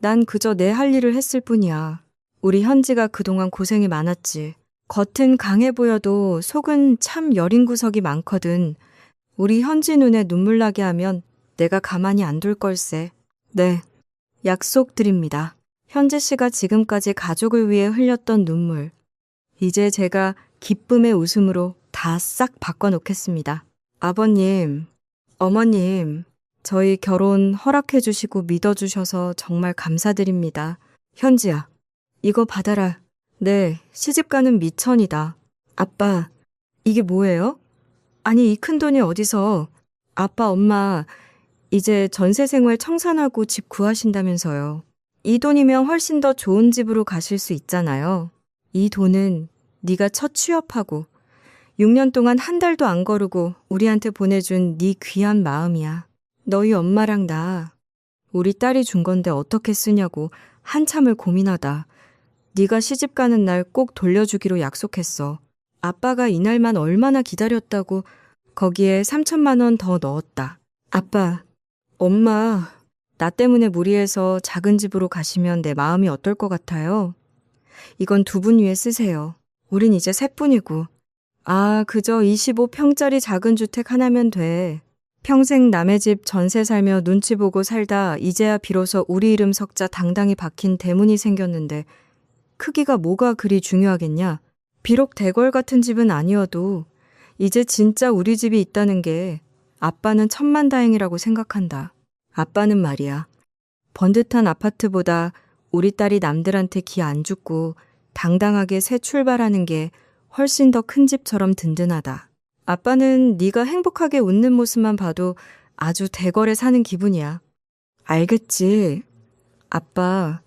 난 그저 내 할 일을 했을 뿐이야. 우리 현지가 그동안 고생이 많았지. 겉은 강해 보여도 속은 참 여린 구석이 많거든. 우리 현지 눈에 눈물 나게 하면 내가 가만히 안 둘 걸세. 네, 약속드립니다. 현지 씨가 지금까지 가족을 위해 흘렸던 눈물. 이제 제가 기쁨의 웃음으로 다 싹 바꿔놓겠습니다. 아버님, 어머님, 저희 결혼 허락해 주시고 믿어주셔서 정말 감사드립니다. 현지야, 이거 받아라. 네, 시집가는 미천이다. 아빠, 이게 뭐예요? 아니, 이 큰돈이 어디서? 아빠, 엄마, 이제 전세 생활 청산하고 집 구하신다면서요. 이 돈이면 훨씬 더 좋은 집으로 가실 수 있잖아요. 이 돈은 네가 첫 취업하고 6년 동안 한 달도 안 거르고 우리한테 보내준 네 귀한 마음이야. 너희 엄마랑 나, 우리 딸이 준 건데 어떻게 쓰냐고 한참을 고민하다 네가 시집 가는 날 꼭 돌려주기로 약속했어. 아빠가 이날만 얼마나 기다렸다고 거기에 3천만 원 더 넣었다. 아빠, 엄마, 나 때문에 무리해서 작은 집으로 가시면 내 마음이 어떨 것 같아요? 이건 두 분 위해 쓰세요. 우린 이제 셋뿐이고. 아, 그저 25평짜리 작은 주택 하나면 돼. 평생 남의 집 전세 살며 눈치 보고 살다 이제야 비로소 우리 이름 석자 당당히 박힌 대문이 생겼는데 크기가 뭐가 그리 중요하겠냐? 비록 대궐 같은 집은 아니어도 이제 진짜 우리 집이 있다는 게 아빠는 천만다행이라고 생각한다. 아빠는 말이야. 번듯한 아파트보다 우리 딸이 남들한테 기 안 죽고 당당하게 새 출발하는 게 훨씬 더 큰 집처럼 든든하다. 아빠는 네가 행복하게 웃는 모습만 봐도 아주 대궐에 사는 기분이야. 알겠지? 아빠,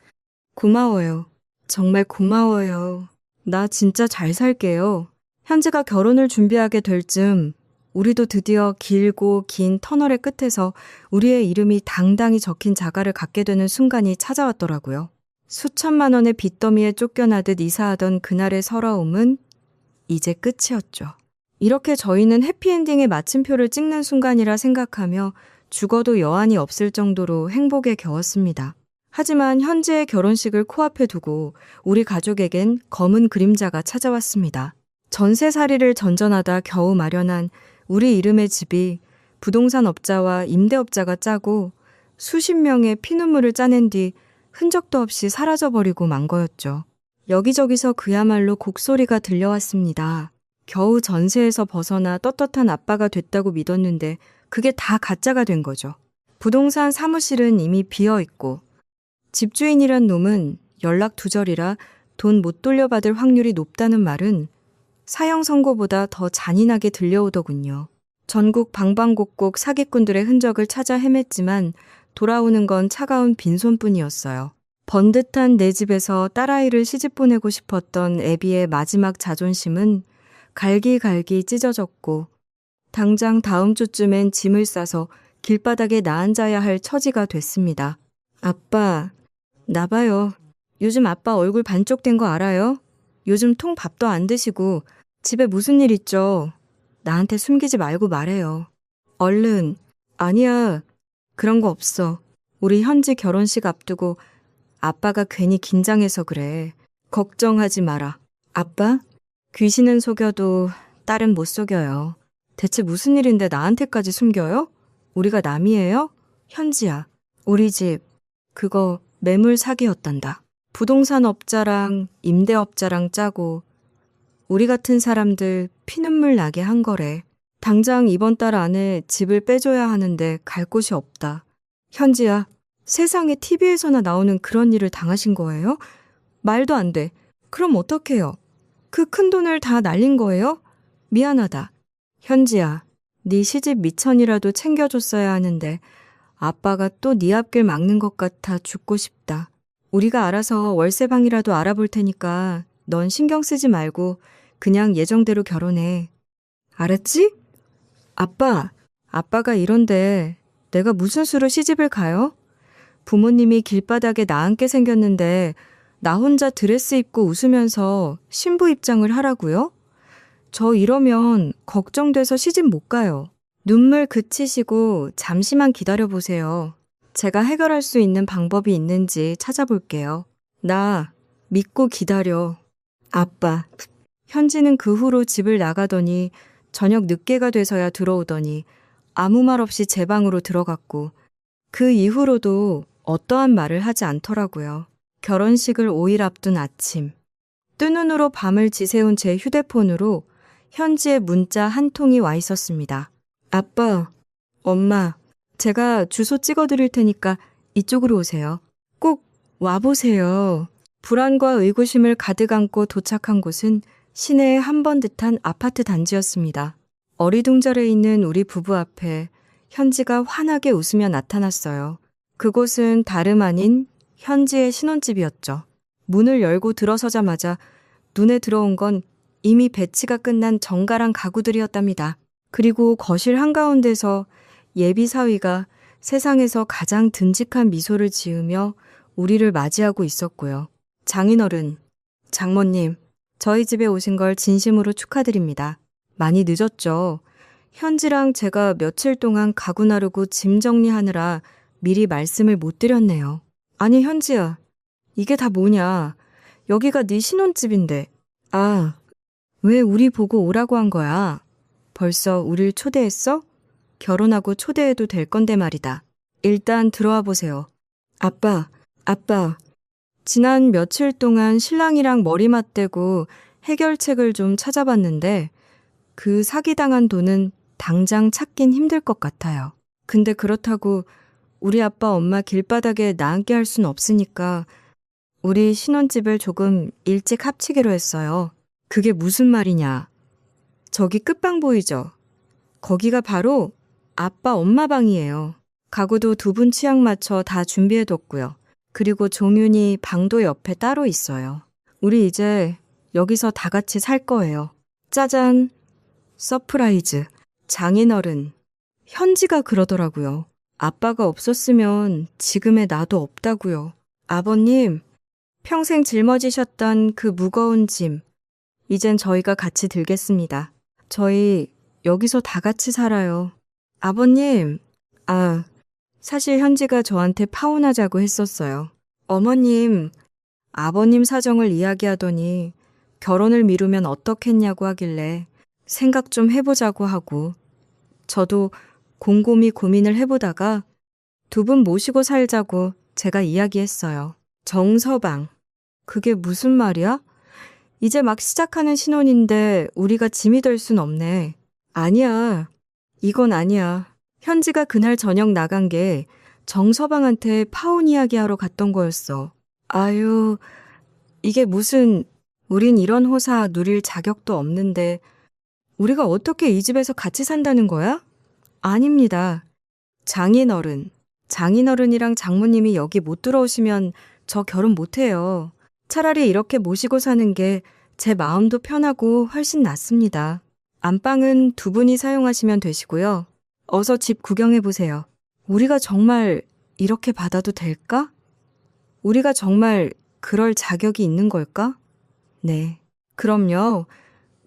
고마워요. 정말 고마워요. 나 진짜 잘 살게요. 현지가 결혼을 준비하게 될 즈음 우리도 드디어 길고 긴 터널의 끝에서 우리의 이름이 당당히 적힌 자가를 갖게 되는 순간이 찾아왔더라고요. 수천만 원의 빚더미에 쫓겨나듯 이사하던 그날의 서러움은 이제 끝이었죠. 이렇게 저희는 해피엔딩의 마침표를 찍는 순간이라 생각하며 죽어도 여한이 없을 정도로 행복에 겨웠습니다. 하지만 현지의 결혼식을 코앞에 두고 우리 가족에겐 검은 그림자가 찾아왔습니다. 전세살이를 전전하다 겨우 마련한 우리 이름의 집이 부동산 업자와 임대업자가 짜고 수십 명의 피눈물을 짜낸 뒤 흔적도 없이 사라져버리고 만 거였죠. 여기저기서 그야말로 곡소리가 들려왔습니다. 겨우 전세에서 벗어나 떳떳한 아빠가 됐다고 믿었는데 그게 다 가짜가 된 거죠. 부동산 사무실은 이미 비어있고 집주인이란 놈은 연락 두절이라 돈 못 돌려받을 확률이 높다는 말은 사형 선고보다 더 잔인하게 들려오더군요. 전국 방방곡곡 사기꾼들의 흔적을 찾아 헤맸지만 돌아오는 건 차가운 빈손뿐이었어요. 번듯한 내 집에서 딸아이를 시집 보내고 싶었던 애비의 마지막 자존심은 갈기갈기 찢어졌고 당장 다음 주쯤엔 짐을 싸서 길바닥에 나앉아야 할 처지가 됐습니다. 아빠, 나봐요. 요즘 아빠 얼굴 반쪽 된 거 알아요? 요즘 통 밥도 안 드시고 집에 무슨 일 있죠? 나한테 숨기지 말고 말해요. 얼른. 아니야. 그런 거 없어. 우리 현지 결혼식 앞두고 아빠가 괜히 긴장해서 그래. 걱정하지 마라. 아빠? 귀신은 속여도 딸은 못 속여요. 대체 무슨 일인데 나한테까지 숨겨요? 우리가 남이에요? 현지야. 우리 집 그거 매물 사기였단다. 부동산 업자랑 임대업자랑 짜고 우리 같은 사람들 피눈물 나게 한 거래. 당장 이번 달 안에 집을 빼줘야 하는데 갈 곳이 없다. 현지야, 세상에 TV에서나 나오는 그런 일을 당하신 거예요? 말도 안 돼. 그럼 어떡해요? 그 큰 돈을 다 날린 거예요? 미안하다. 현지야, 네 시집 미천이라도 챙겨줬어야 하는데 아빠가 또 네 앞길 막는 것 같아 죽고 싶다. 우리가 알아서 월세방이라도 알아볼 테니까 넌 신경 쓰지 말고 그냥 예정대로 결혼해. 알았지? 아빠가 이런데 내가 무슨 수로 시집을 가요? 부모님이 길바닥에 나앉게 생겼는데 나 혼자 드레스 입고 웃으면서 신부 입장을 하라고요? 저 이러면 걱정돼서 시집 못 가요. 눈물 그치시고 잠시만 기다려보세요. 제가 해결할 수 있는 방법이 있는지 찾아볼게요. 나 믿고 기다려. 아빠. 현지는 그 후로 집을 나가더니 저녁 늦게가 돼서야 들어오더니 아무 말 없이 제 방으로 들어갔고 그 이후로도 어떠한 말을 하지 않더라고요. 결혼식을 5일 앞둔 아침. 뜬 눈으로 밤을 지새운 제 휴대폰으로 현지의 문자 한 통이 와 있었습니다. 아빠, 엄마, 제가 주소 찍어드릴 테니까 이쪽으로 오세요. 꼭 와보세요. 불안과 의구심을 가득 안고 도착한 곳은 시내의 한 번 듯한 아파트 단지였습니다. 어리둥절해 있는 우리 부부 앞에 현지가 환하게 웃으며 나타났어요. 그곳은 다름 아닌 현지의 신혼집이었죠. 문을 열고 들어서자마자 눈에 들어온 건 이미 배치가 끝난 정갈한 가구들이었답니다. 그리고 거실 한가운데서 예비 사위가 세상에서 가장 듬직한 미소를 지으며 우리를 맞이하고 있었고요. 장인어른, 장모님, 저희 집에 오신 걸 진심으로 축하드립니다. 많이 늦었죠. 현지랑 제가 며칠 동안 가구 나르고 짐 정리하느라 미리 말씀을 못 드렸네요. 아니 현지야, 이게 다 뭐냐. 여기가 네 신혼집인데. 아, 왜 우리 보고 오라고 한 거야? 벌써 우릴 초대했어? 결혼하고 초대해도 될 건데 말이다. 일단 들어와 보세요. 아빠. 지난 며칠 동안 신랑이랑 머리 맞대고 해결책을 좀 찾아봤는데 그 사기당한 돈은 당장 찾긴 힘들 것 같아요. 근데 그렇다고 우리 아빠 엄마 길바닥에 나앉게 할 순 없으니까 우리 신혼집을 조금 일찍 합치기로 했어요. 그게 무슨 말이냐? 저기 끝방 보이죠? 거기가 바로 아빠 엄마 방이에요. 가구도 두 분 취향 맞춰 다 준비해뒀고요. 그리고 종윤이 방도 옆에 따로 있어요. 우리 이제 여기서 다 같이 살 거예요. 짜잔! 서프라이즈. 장인어른. 현지가 그러더라고요. 아빠가 없었으면 지금의 나도 없다고요. 아버님, 평생 짊어지셨던 그 무거운 짐, 이젠 저희가 같이 들겠습니다. 저희 여기서 다 같이 살아요. 아버님, 사실 현지가 저한테 파혼하자고 했었어요. 어머님, 아버님 사정을 이야기하더니 결혼을 미루면 어떻겠냐고 하길래 생각 좀 해보자고 하고 저도 곰곰이 고민을 해보다가 두 분 모시고 살자고 제가 이야기했어요. 정서방, 그게 무슨 말이야? 이제 막 시작하는 신혼인데 우리가 짐이 될 순 없네. 아니야, 이건 아니야. 현지가 그날 저녁 나간 게 정서방한테 파혼 이야기하러 갔던 거였어. 아유, 이게 무슨, 우린 이런 호사 누릴 자격도 없는데 우리가 어떻게 이 집에서 같이 산다는 거야? 아닙니다. 장인어른이랑 장모님이 여기 못 들어오시면 저 결혼 못해요. 차라리 이렇게 모시고 사는 게 제 마음도 편하고 훨씬 낫습니다. 안방은 두 분이 사용하시면 되시고요. 어서 집 구경해 보세요. 우리가 정말 이렇게 받아도 될까? 우리가 정말 그럴 자격이 있는 걸까? 네, 그럼요.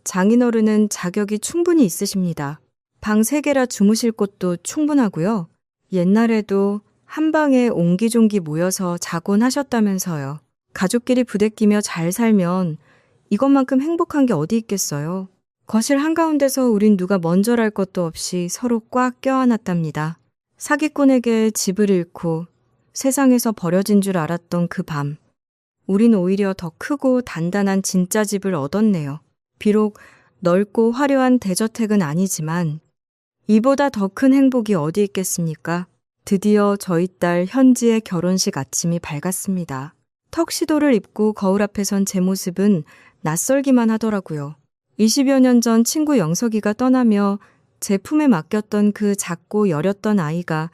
장인어른은 자격이 충분히 있으십니다. 방 3개라 주무실 곳도 충분하고요. 옛날에도 한 방에 옹기종기 모여서 자곤 하셨다면서요. 가족끼리 부대끼며 잘 살면 이것만큼 행복한 게 어디 있겠어요. 거실 한가운데서 우린 누가 먼저랄 것도 없이 서로 꽉 껴안았답니다. 사기꾼에게 집을 잃고 세상에서 버려진 줄 알았던 그 밤. 우린 오히려 더 크고 단단한 진짜 집을 얻었네요. 비록 넓고 화려한 대저택은 아니지만 이보다 더 큰 행복이 어디 있겠습니까? 드디어 저희 딸 현지의 결혼식 아침이 밝았습니다. 턱시도를 입고 거울 앞에 선 제 모습은 낯설기만 하더라고요. 20여 년 전 친구 영석이가 떠나며 제 품에 맡겼던 그 작고 여렸던 아이가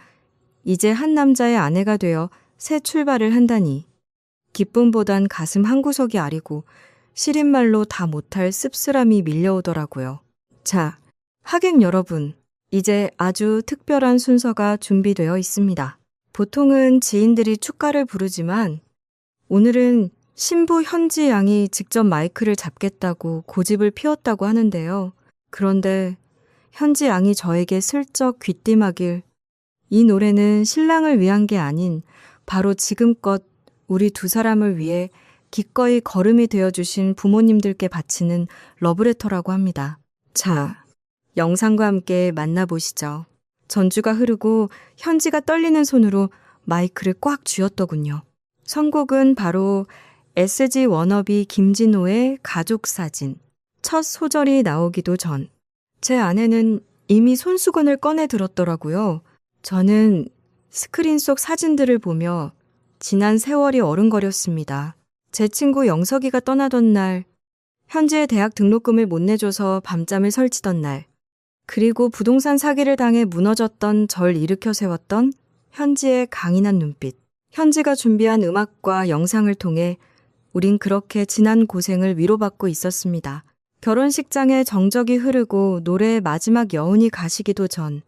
이제 한 남자의 아내가 되어 새 출발을 한다니. 기쁨보단 가슴 한구석이 아리고 시린 말로 다 못할 씁쓸함이 밀려오더라고요. 자, 하객 여러분, 이제 아주 특별한 순서가 준비되어 있습니다. 보통은 지인들이 축가를 부르지만 오늘은 신부 현지 양이 직접 마이크를 잡겠다고 고집을 피웠다고 하는데요. 그런데 현지 양이 저에게 슬쩍 귀띔하길 이 노래는 신랑을 위한 게 아닌 바로 지금껏 우리 두 사람을 위해 기꺼이 걸음이 되어주신 부모님들께 바치는 러브레터라고 합니다. 자, 영상과 함께 만나보시죠. 전주가 흐르고 현지가 떨리는 손으로 마이크를 꽉 쥐었더군요. 선곡은 바로 SG 워너비 김진호의 가족사진. 첫 소절이 나오기도 전 제 아내는 이미 손수건을 꺼내 들었더라고요. 저는 스크린 속 사진들을 보며 지난 세월이 어른거렸습니다. 제 친구 영석이가 떠나던 날, 현지의 대학 등록금을 못 내줘서 밤잠을 설치던 날, 그리고 부동산 사기를 당해 무너졌던 절 일으켜 세웠던 현지의 강인한 눈빛. 현지가 준비한 음악과 영상을 통해 우린 그렇게 지난 고생을 위로받고 있었습니다. 결혼식장에 정적이 흐르고 노래의 마지막 여운이 가시기도 전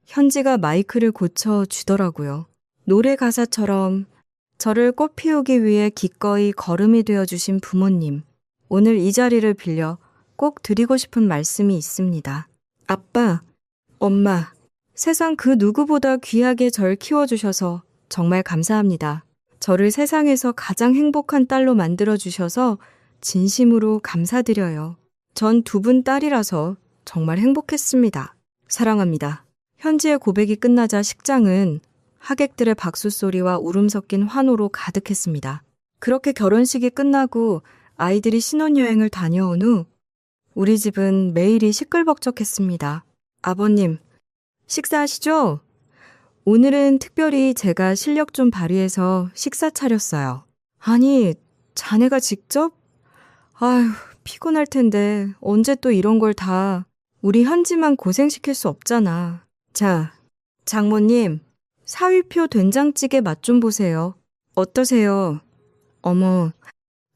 현지가 마이크를 고쳐주더라고요. 노래 가사처럼 저를 꽃 피우기 위해 기꺼이 걸음이 되어주신 부모님. 오늘 이 자리를 빌려 꼭 드리고 싶은 말씀이 있습니다. 아빠, 엄마, 세상 그 누구보다 귀하게 절 키워주셔서 정말 감사합니다. 저를 세상에서 가장 행복한 딸로 만들어주셔서 진심으로 감사드려요. 전 두 분 딸이라서 정말 행복했습니다. 사랑합니다. 현지의 고백이 끝나자 식장은 하객들의 박수 소리와 울음 섞인 환호로 가득했습니다. 그렇게 결혼식이 끝나고 아이들이 신혼여행을 다녀온 후 우리 집은 매일이 시끌벅적했습니다. 아버님, 식사하시죠? 오늘은 특별히 제가 실력 좀 발휘해서 식사 차렸어요. 아니, 자네가 직접? 아휴, 피곤할 텐데 언제 또 이런 걸 다 우리 현지만 고생시킬 수 없잖아. 자, 장모님, 사위표 된장찌개 맛 좀 보세요. 어떠세요? 어머,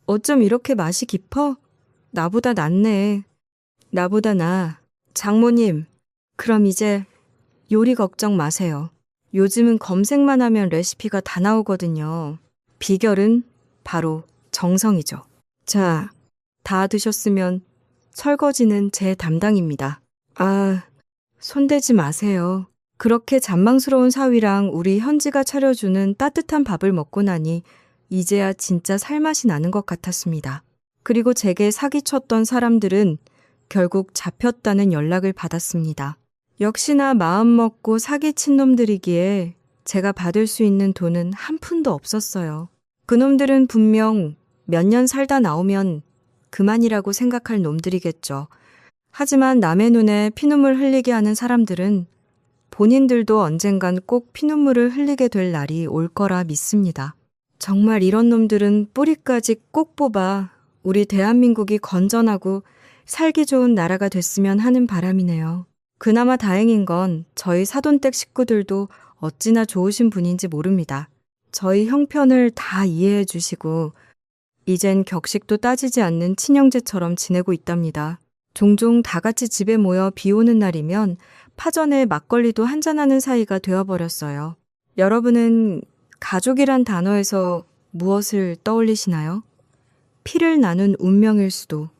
어쩜 이렇게 맛이 깊어? 나보다 낫네. 나보다 나아. 장모님, 그럼 이제 요리 걱정 마세요. 요즘은 검색만 하면 레시피가 다 나오거든요. 비결은 바로 정성이죠. 자, 다 드셨으면 설거지는 제 담당입니다. 아, 손대지 마세요. 그렇게 잔망스러운 사위랑 우리 현지가 차려주는 따뜻한 밥을 먹고 나니 이제야 진짜 살맛이 나는 것 같았습니다. 그리고 제게 사기쳤던 사람들은 결국 잡혔다는 연락을 받았습니다. 역시나 마음먹고 사기친 놈들이기에 제가 받을 수 있는 돈은 한 푼도 없었어요. 그놈들은 분명 몇 년 살다 나오면 그만이라고 생각할 놈들이겠죠. 하지만 남의 눈에 피눈물 흘리게 하는 사람들은 본인들도 언젠간 꼭 피눈물을 흘리게 될 날이 올 거라 믿습니다. 정말 이런 놈들은 뿌리까지 꼭 뽑아 우리 대한민국이 건전하고 살기 좋은 나라가 됐으면 하는 바람이네요. 그나마 다행인 건 저희 사돈댁 식구들도 어찌나 좋으신 분인지 모릅니다. 저희 형편을 다 이해해 주시고 이젠 격식도 따지지 않는 친형제처럼 지내고 있답니다. 종종 다 같이 집에 모여 비 오는 날이면 파전에 막걸리도 한잔하는 사이가 되어버렸어요. 여러분은 가족이란 단어에서 무엇을 떠올리시나요? 피를 나눈 운명일 수도,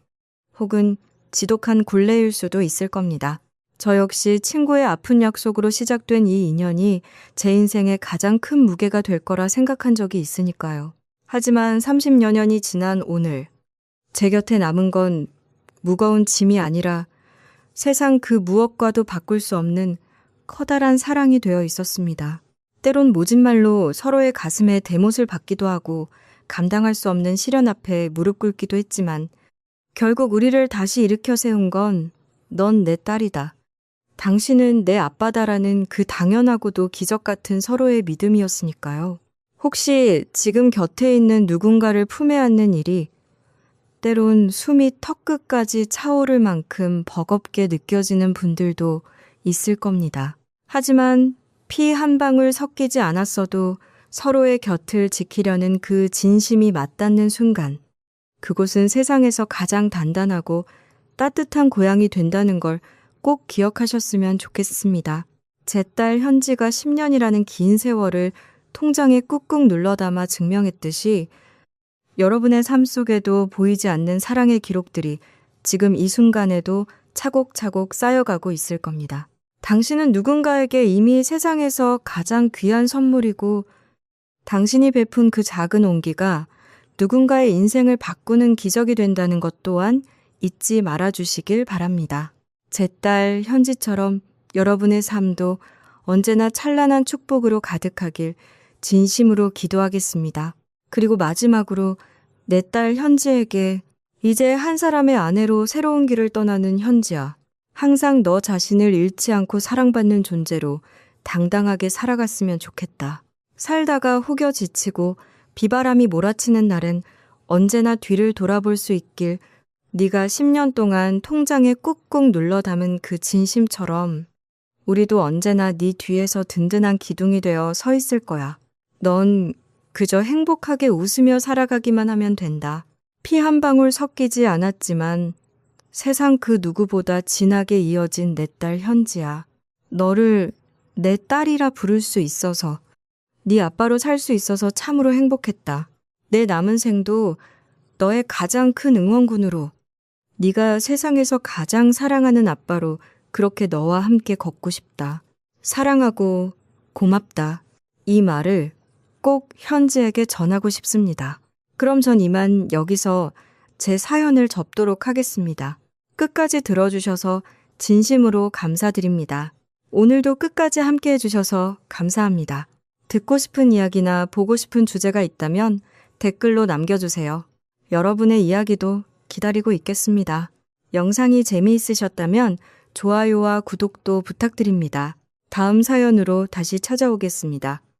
혹은 지독한 굴레일 수도 있을 겁니다. 저 역시 친구의 아픈 약속으로 시작된 이 인연이 제 인생의 가장 큰 무게가 될 거라 생각한 적이 있으니까요. 하지만 30여 년이 지난 오늘, 제 곁에 남은 건 무거운 짐이 아니라 세상 그 무엇과도 바꿀 수 없는 커다란 사랑이 되어 있었습니다. 때론 모진 말로 서로의 가슴에 대못을 받기도 하고 감당할 수 없는 시련 앞에 무릎 꿇기도 했지만 결국 우리를 다시 일으켜 세운 건 넌 내 딸이다. 당신은 내 아빠다라는 그 당연하고도 기적 같은 서로의 믿음이었으니까요. 혹시 지금 곁에 있는 누군가를 품에 안는 일이 때론 숨이 턱끝까지 차오를 만큼 버겁게 느껴지는 분들도 있을 겁니다. 하지만 피 한 방울 섞이지 않았어도 서로의 곁을 지키려는 그 진심이 맞닿는 순간, 그곳은 세상에서 가장 단단하고 따뜻한 고향이 된다는 걸 꼭 기억하셨으면 좋겠습니다. 제 딸 현지가 10년이라는 긴 세월을 통장에 꾹꾹 눌러 담아 증명했듯이 여러분의 삶 속에도 보이지 않는 사랑의 기록들이 지금 이 순간에도 차곡차곡 쌓여가고 있을 겁니다. 당신은 누군가에게 이미 세상에서 가장 귀한 선물이고 당신이 베푼 그 작은 온기가 누군가의 인생을 바꾸는 기적이 된다는 것 또한 잊지 말아주시길 바랍니다. 제 딸 현지처럼 여러분의 삶도 언제나 찬란한 축복으로 가득하길 진심으로 기도하겠습니다. 그리고 마지막으로 내 딸 현지에게 이제 한 사람의 아내로 새로운 길을 떠나는 현지야. 항상 너 자신을 잃지 않고 사랑받는 존재로 당당하게 살아갔으면 좋겠다. 살다가 혹여 지치고 비바람이 몰아치는 날엔 언제나 뒤를 돌아볼 수 있길 네가 10년 동안 통장에 꾹꾹 눌러 담은 그 진심처럼 우리도 언제나 네 뒤에서 든든한 기둥이 되어 서 있을 거야. 넌 그저 행복하게 웃으며 살아가기만 하면 된다. 피 한 방울 섞이지 않았지만 세상 그 누구보다 진하게 이어진 내 딸 현지야. 너를 내 딸이라 부를 수 있어서, 네 아빠로 살 수 있어서 참으로 행복했다. 내 남은 생도 너의 가장 큰 응원군으로, 네가 세상에서 가장 사랑하는 아빠로 그렇게 너와 함께 걷고 싶다. 사랑하고 고맙다. 이 말을 꼭 현지에게 전하고 싶습니다. 그럼 전 이만 여기서 제 사연을 접도록 하겠습니다. 끝까지 들어주셔서 진심으로 감사드립니다. 오늘도 끝까지 함께 해주셔서 감사합니다. 듣고 싶은 이야기나 보고 싶은 주제가 있다면 댓글로 남겨주세요. 여러분의 이야기도 기다리고 있겠습니다. 영상이 재미있으셨다면 좋아요와 구독도 부탁드립니다. 다음 사연으로 다시 찾아오겠습니다.